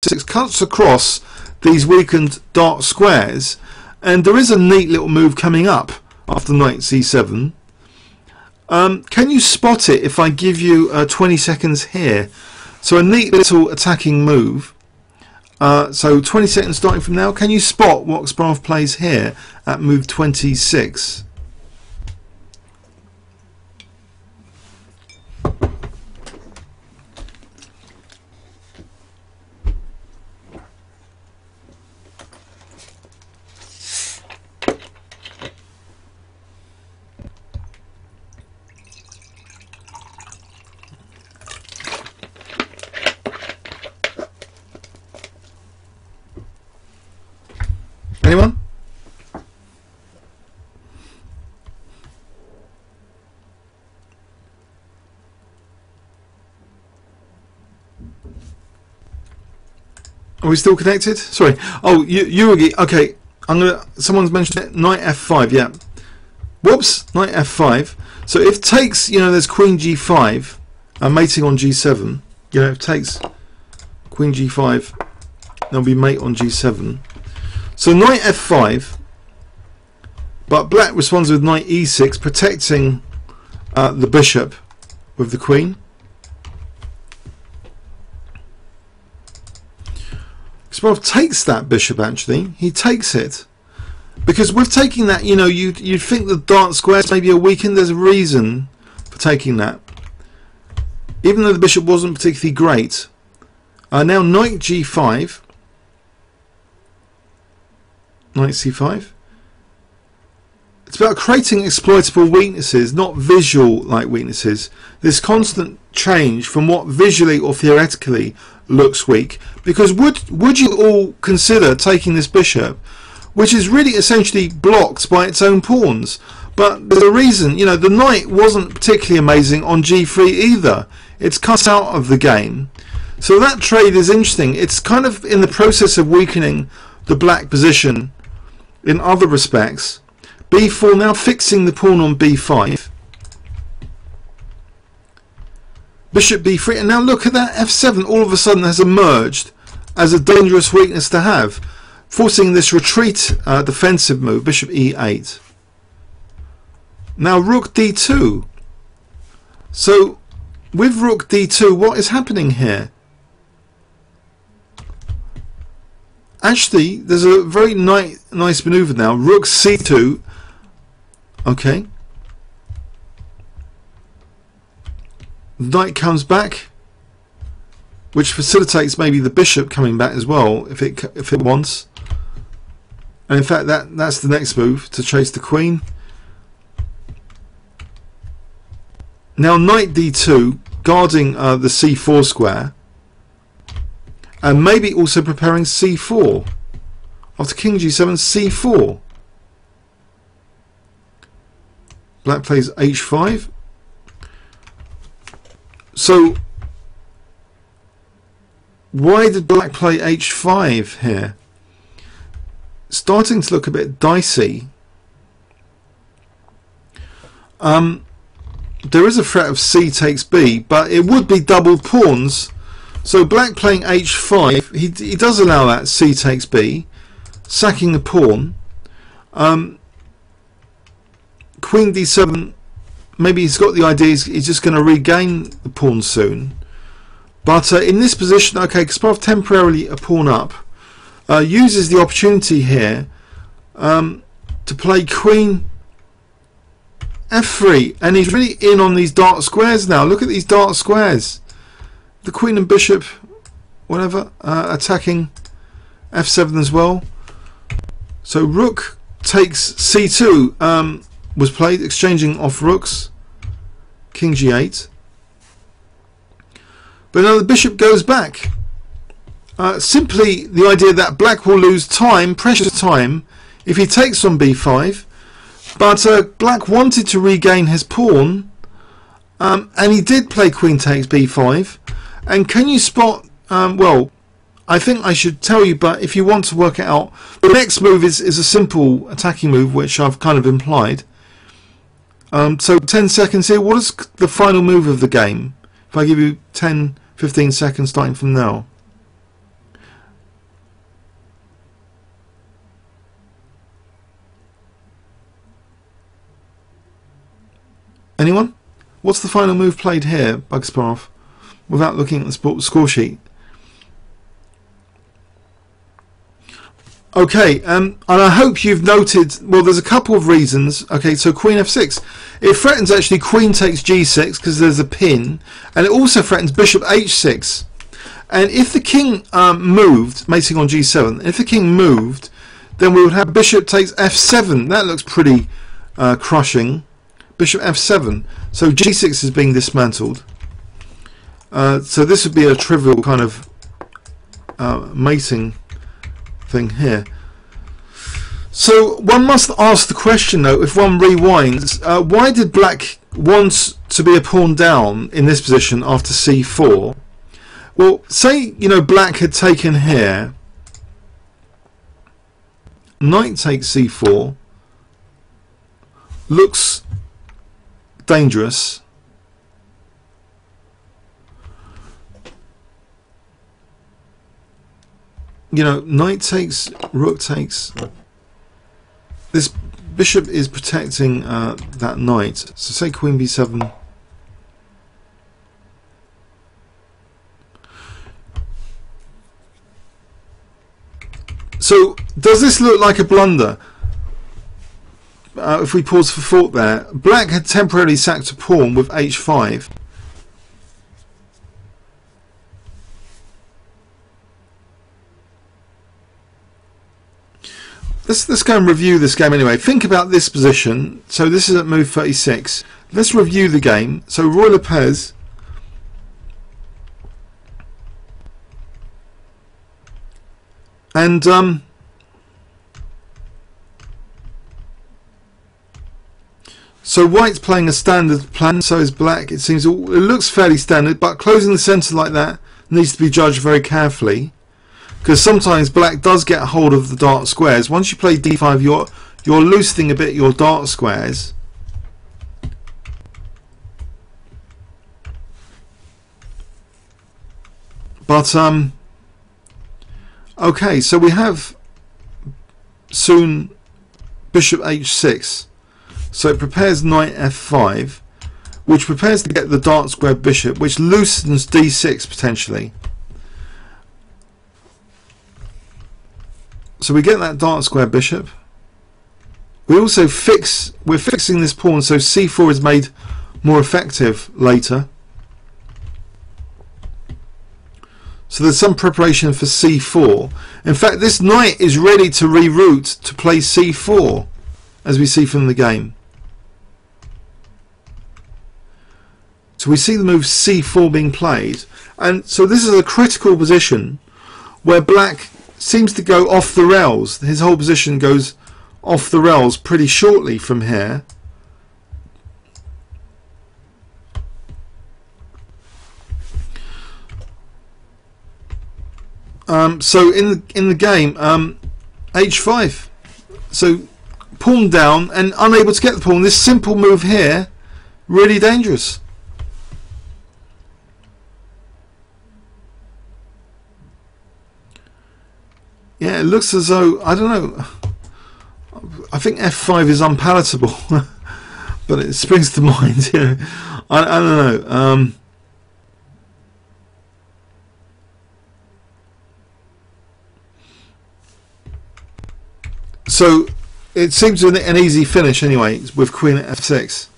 6 cuts across these weakened dark squares, and there is a neat little move coming up after knight c7. Can you spot it if I give you 20 seconds here? So a neat little attacking move. So 20 seconds starting from now. Can you spot what Kasparov plays here at move 26? Anyone? Are we still connected? Sorry. Oh, Yugi. Okay, someone's mentioned it. Knight f5. Yeah. Whoops. Knight f5. So if takes, you know, there's queen g5, mating on g7. You know, if takes queen g5, there'll be mate on g7. So knight f5, but black responds with knight e6, protecting the bishop with the queen. Kasparov takes that bishop, actually. He takes it. Because with taking that, you know, you'd think the dark squares maybe are weakened. There's a reason for taking that. Even though the bishop wasn't particularly great. Now knight g5. Knight c5. It's about creating exploitable weaknesses, not visual like weaknesses. This constant change from what visually or theoretically looks weak. Because would you all consider taking this bishop, which is really essentially blocked by its own pawns? But there's a reason. You know, the knight wasn't particularly amazing on g3 either. It's cut out of the game. So that trade is interesting. It's kind of in the process of weakening the black position in other respects. b4 now fixing the pawn on b5. Bishop b3, and now look at that, f7 all of a sudden has emerged as a dangerous weakness to have, forcing this retreat defensive move, bishop e8. Now rook d2. So with rook d2, what is happening here? Actually, there's a very nice maneuver now. Rook c2. Okay. Knight comes back, which facilitates maybe the bishop coming back as well, if it wants. And in fact, that's the next move, to chase the queen. Now knight d2, guarding the c4 square. And maybe also preparing c4. After king g7, c4. Black plays h5. So why did black play h5 here? Starting to look a bit dicey. There is a threat of c takes b, but it would be doubled pawns. So black playing h5, he does allow that c takes b, sacking the pawn. Queen d7, maybe he's got the idea he's just going to regain the pawn soon. But in this position, okay, Kasparov temporarily a pawn up, uses the opportunity here to play queen f3, and he's really in on these dark squares now. Look at these dark squares. The queen and bishop, whatever, attacking f7 as well. So rook takes c2 was played, exchanging off rooks. King g8. But now the bishop goes back. Simply the idea that black will lose time, precious time, if he takes on b5. But black wanted to regain his pawn, and he did play queen takes b5. And can you spot, well, I think I should tell you, but if you want to work it out, the next move is a simple attacking move, which I've kind of implied. So 10 seconds here. What is the final move of the game? If I give you 10, 15 seconds starting from now. Anyone? What's the final move played here by Kasparov without looking at the score sheet? Okay, and I hope you've noted, well, there's a couple of reasons. Okay, so queen f6. It threatens actually queen takes g6 because there's a pin, and it also threatens bishop h6. And if the king moved, mating on g7, if the king moved, then we would have bishop takes f7. That looks pretty crushing. Bishop f7. So g6 is being dismantled. So this would be a trivial kind of mating thing here. So one must ask the question though, if one rewinds, why did black want to be a pawn down in this position after c4? Well, say, you know, black had taken here, knight takes c4, looks dangerous. You know, knight takes, rook takes. This bishop is protecting that knight. So say queen b7. So does this look like a blunder? If we pause for thought there, black had temporarily sacked a pawn with h5. Let's go and review this game anyway. Think about this position. So this is at move 36. Let's review the game. So Roy Lopez and so white's playing a standard plan, so is black. It seems it looks fairly standard, but closing the centre like that needs to be judged very carefully, because sometimes black does get a hold of the dark squares. Once you play d5, you're loosening a bit your dark squares. But okay, so we have soon bishop h6. So it prepares knight f5, which prepares to get the dark square bishop, which loosens d6 potentially. So we get that dark square bishop. We also we're fixing this pawn so c4 is made more effective later. So there's some preparation for c4. In fact, this knight is ready to reroute to play c4, as we see from the game. So we see the move c4 being played, and so this is a critical position where black seems to go off the rails. His whole position goes off the rails pretty shortly from here. So in the game, h5. So pawn down and unable to get the pawn. This simple move here, really dangerous. Yeah, it looks as though, I don't know, I think f5 is unpalatable, but it springs to mind, you know. I don't know. So it seems an easy finish anyway with queen at f6.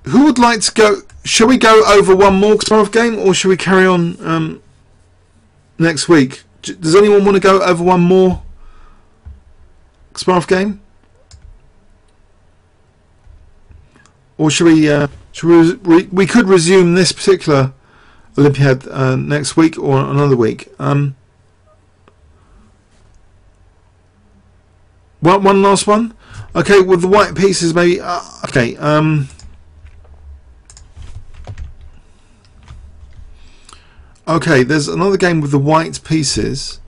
Who would like to go? Shall we go over one more Kasparov game, or shall we carry on next week? Does anyone want to go over one more Kasparov game, or should we could resume this particular Olympiad next week or another week? One last one. Okay, with the white pieces maybe. Okay. Okay, there's another game with the white pieces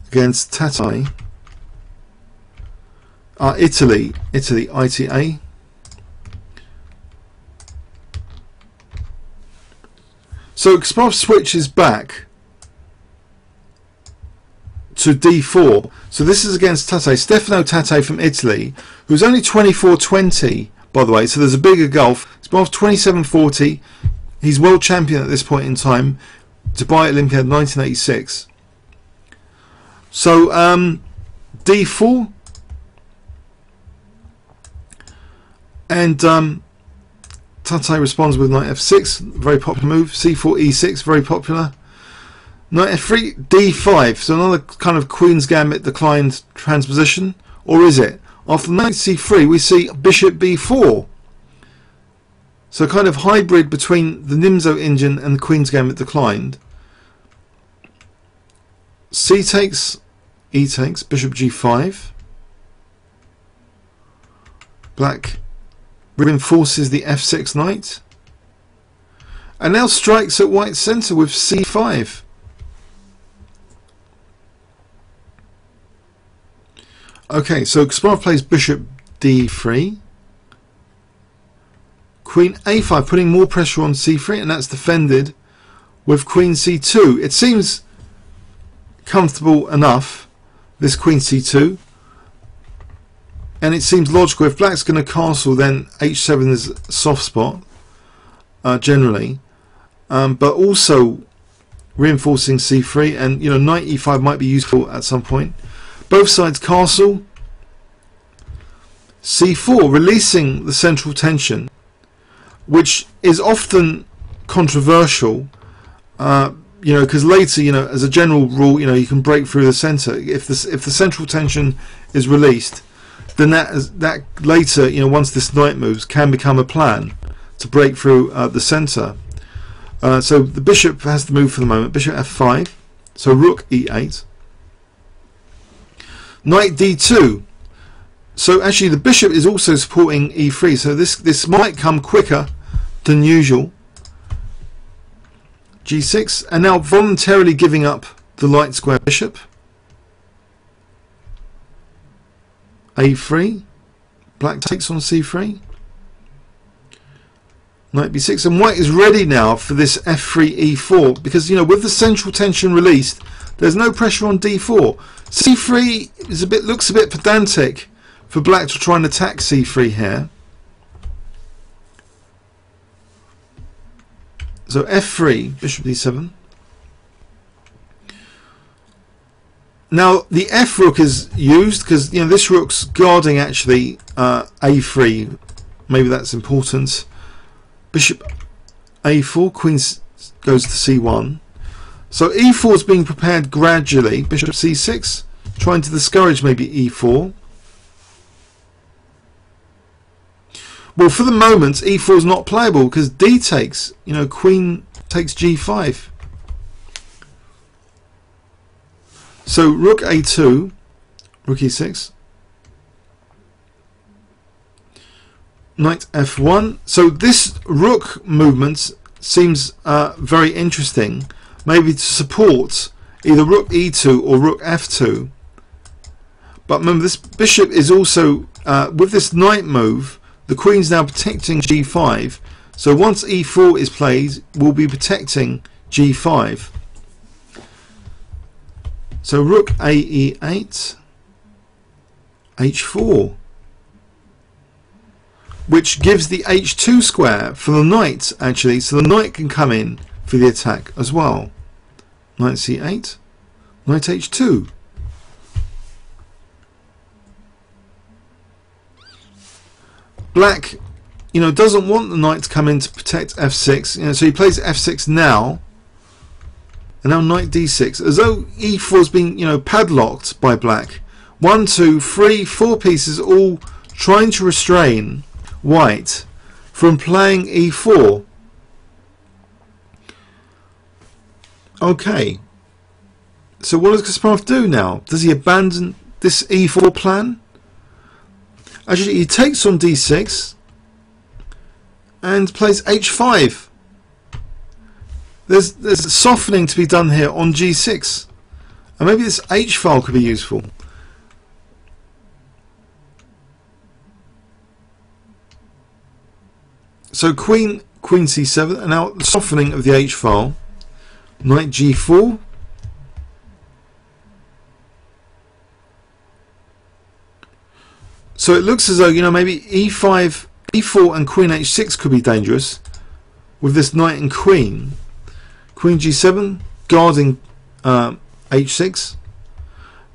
against Tatai. Italy, ITA. So Kasparov switches back to d4. So this is against Tate, Stefano Tate from Italy, who's only 24-20, by the way, so there's a bigger gulf. He's both 27-40. He's world champion at this point in time, Dubai Olympiad 1986. So d4, and Tate responds with knight f6, very popular move. c4, e6, very popular. Knight f3, d5, so another kind of Queen's Gambit declined transposition, or is it? After knight c3 we see bishop b4, so kind of hybrid between the Nimzo Indian and the Queen's Gambit declined. C takes, e takes, bishop g5. Black reinforces the f6 knight, and now strikes at white's centre with c5. Okay, so Kasparov plays bishop d3, queen a5, putting more pressure on c3, and that's defended with queen c2. It seems comfortable enough, this queen c2, and it seems logical. If black's going to castle, then h7 is a soft spot generally, but also reinforcing c3, and you know, knight e5 might be useful at some point. Both sides castle. c4, releasing the central tension, which is often controversial, you know, because later, you know, as a general rule, you know, you can break through the center if the central tension is released. Then that later, you know, once this knight moves, can become a plan to break through the center. So the bishop has to move for the moment. Bishop f5. So rook e8. Knight d2. So actually the bishop is also supporting e3, so this might come quicker than usual. g6, and now voluntarily giving up the light square bishop. a3, black takes on c3. Knight b6, and white is ready now for this f3 e4, because you know, with the central tension released, there's no pressure on d4. c3 is looks a bit pedantic for black to try and attack c3 here. So f3, bishop d7. Now the f rook is used because, you know, this rook's guarding actually a3. Maybe that's important. Bishop a4, queen goes to c1. So e4 is being prepared gradually. Bishop c6, trying to discourage maybe e4. Well, for the moment, e4 is not playable because d takes. You know, queen takes g5. So rook a2, rook e6, knight f1. So this rook movement seems very interesting, maybe to support either rook e2 or rook f2. But remember, this bishop is also, with this knight move, the queen's now protecting g5. So once e4 is played, we'll be protecting g5. So rook a e8, h4, which gives the h2 square for the knight actually, so the knight can come in for the attack as well. Knight c8, knight h2. Black, you know, doesn't want the knight to come in to protect f6, you know, so he plays f6 now. And now knight d6, as though e4 is being, you know, padlocked by black. 1, 2, 3, 4 pieces all trying to restrain white from playing e4. Okay, so what does Kasparov do now? Does he abandon this e4 plan? Actually, he takes on d6 and plays h5. There's a softening to be done here on g6, and maybe this h file could be useful. So queen c7, and now the softening of the h file. Knight g4, So it looks as though, you know, maybe e5, e4 and queen h6 could be dangerous with this knight and queen. Queen g7 guarding h6.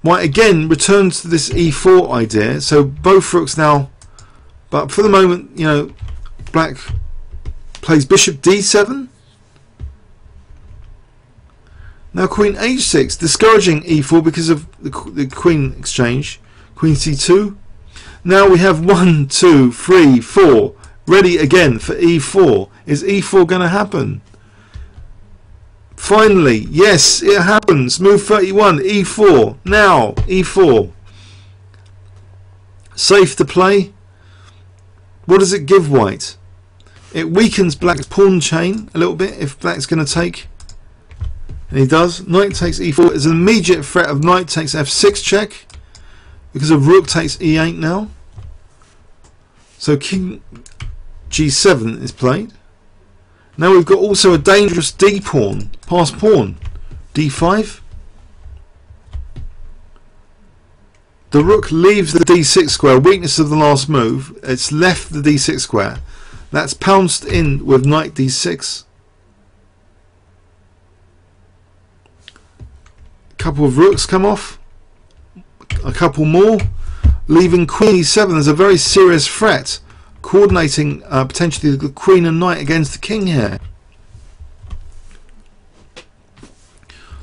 White again returns to this e4 idea, so both rooks now, but for the moment, you know, black plays bishop d7. Now queen h6, discouraging e4 because of the queen exchange. Queen c2. Now we have 1, 2, 3, 4 ready again for e4. Is e4 going to happen? Finally, yes, it happens. Move 31, e4. Now, e4. Safe to play. What does it give white? It weakens black's pawn chain a little bit if black's going to take. And he does. Knight takes e4. There's an immediate threat of knight takes f6 check because of rook takes e8 now. So king g7 is played. Now we've got also a dangerous d pawn, passed pawn, d5. The rook leaves the d6 square, weakness of the last move. It's left the d6 square. That's pounced in with knight d6. A couple of rooks come off. A couple more. Leaving queen e7. There's a very serious threat. Coordinating potentially the queen and knight against the king here.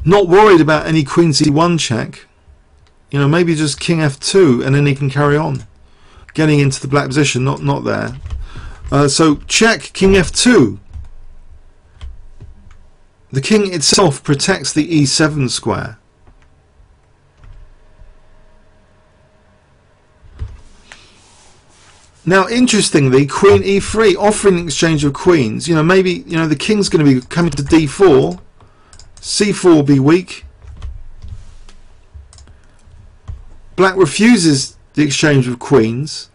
Not worried about any queen c1 check. You know, maybe just king f2 and then he can carry on. Getting into the black position, not there. So check king f2. The king itself protects the e7 square. Now, interestingly, queen e3 offering an exchange of queens. You know, maybe, you know, the king's going to be coming to d4. c4 will be weak. Black refuses the exchange of queens.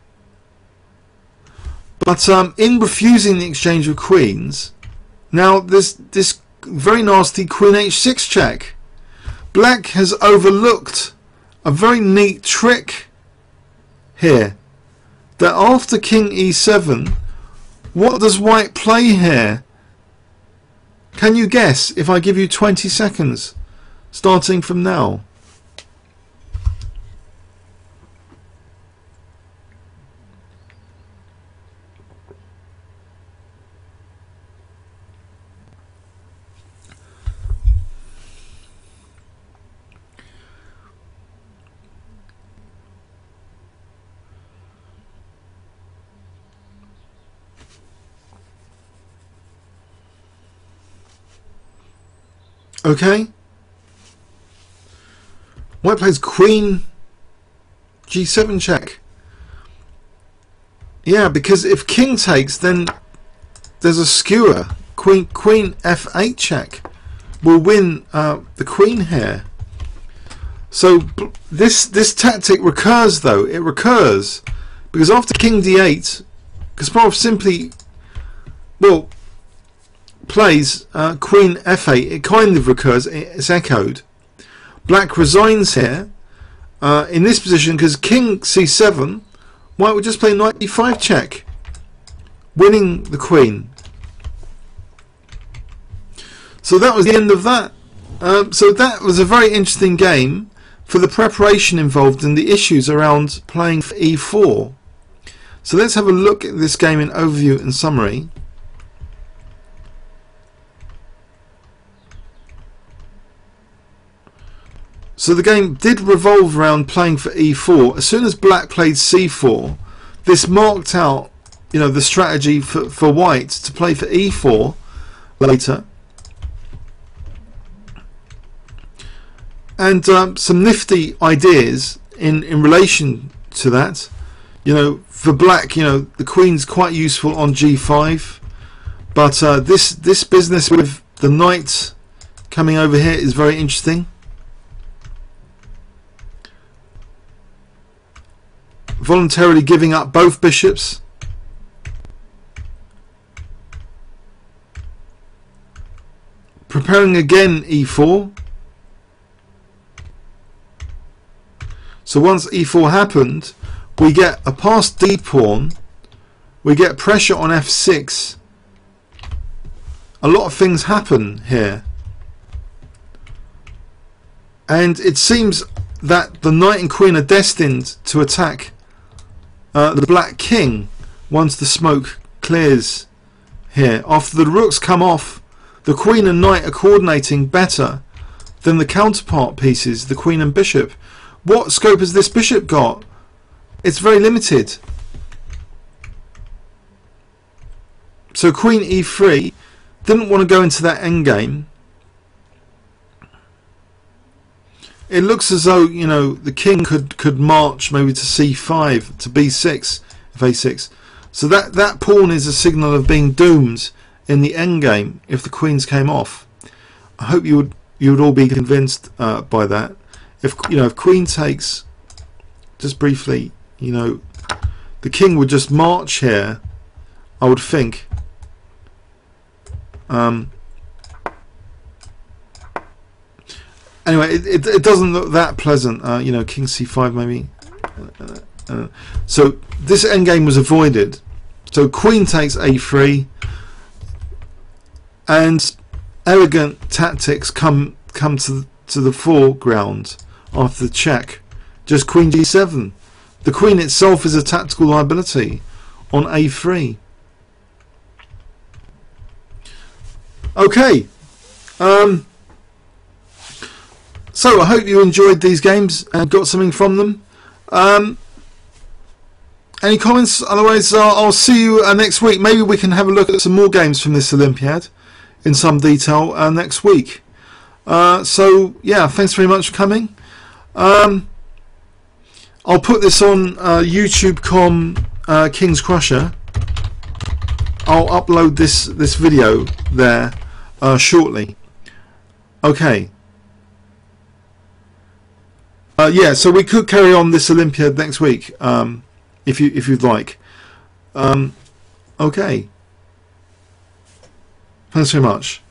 But in refusing the exchange of queens, now this very nasty queen h6 check. Black has overlooked a very neat trick here. That after king e7, what does white play here? Can you guess if I give you 20 seconds starting from now? Okay. White plays queen g7 check. Yeah, because if king takes, then there's a skewer. Queen f8 check will win the queen here. So this tactic recurs, though. It recurs because after king d8, Kasparov simply, well, plays queen f8. It kind of recurs. It's echoed. Black resigns here in this position because king c7. White would just play knight e5 check, winning the queen. So that was the end of that. So that was a very interesting game for the preparation involved and the issues around playing for e4. So let's have a look at this game in overview and summary. So the game did revolve around playing for e4. As soon as black played c4, this marked out, you know, the strategy for white to play for e4 later. And some nifty ideas in relation to that. You know, for black, you know, the queen's quite useful on g5, but this business with the knight coming over here is very interesting. Voluntarily giving up both bishops. Preparing again e4. So once e4 happened, we get a passed d pawn, we get pressure on f6. A lot of things happen here, and it seems that the knight and queen are destined to attack the black king once the smoke clears here. After the rooks come off, the queen and knight are coordinating better than the counterpart pieces, the queen and bishop. What scope has this bishop got? It's very limited. So queen e3, didn't want to go into that endgame. It looks as though, you know, the king could march maybe to c5, to b6, if a6. So that pawn is a signal of being doomed in the endgame if the queens came off. I hope you would all be convinced by that. If queen takes, just briefly, you know, the king would just march here, I would think. Anyway, it doesn't look that pleasant. You know, king c5 maybe. So this endgame was avoided. So queen takes a3, and elegant tactics come to the foreground after the check. Just queen g7. The queen itself is a tactical liability on a3. Okay. So I hope you enjoyed these games and got something from them. Any comments? Otherwise, I'll see you next week. Maybe we can have a look at some more games from this Olympiad in some detail next week. So yeah, thanks very much for coming. I'll put this on YouTube.com King's Crusher. I'll upload this video there shortly. Okay. Yeah, so we could carry on this Olympiad next week, if you'd like. Okay. Thanks very much.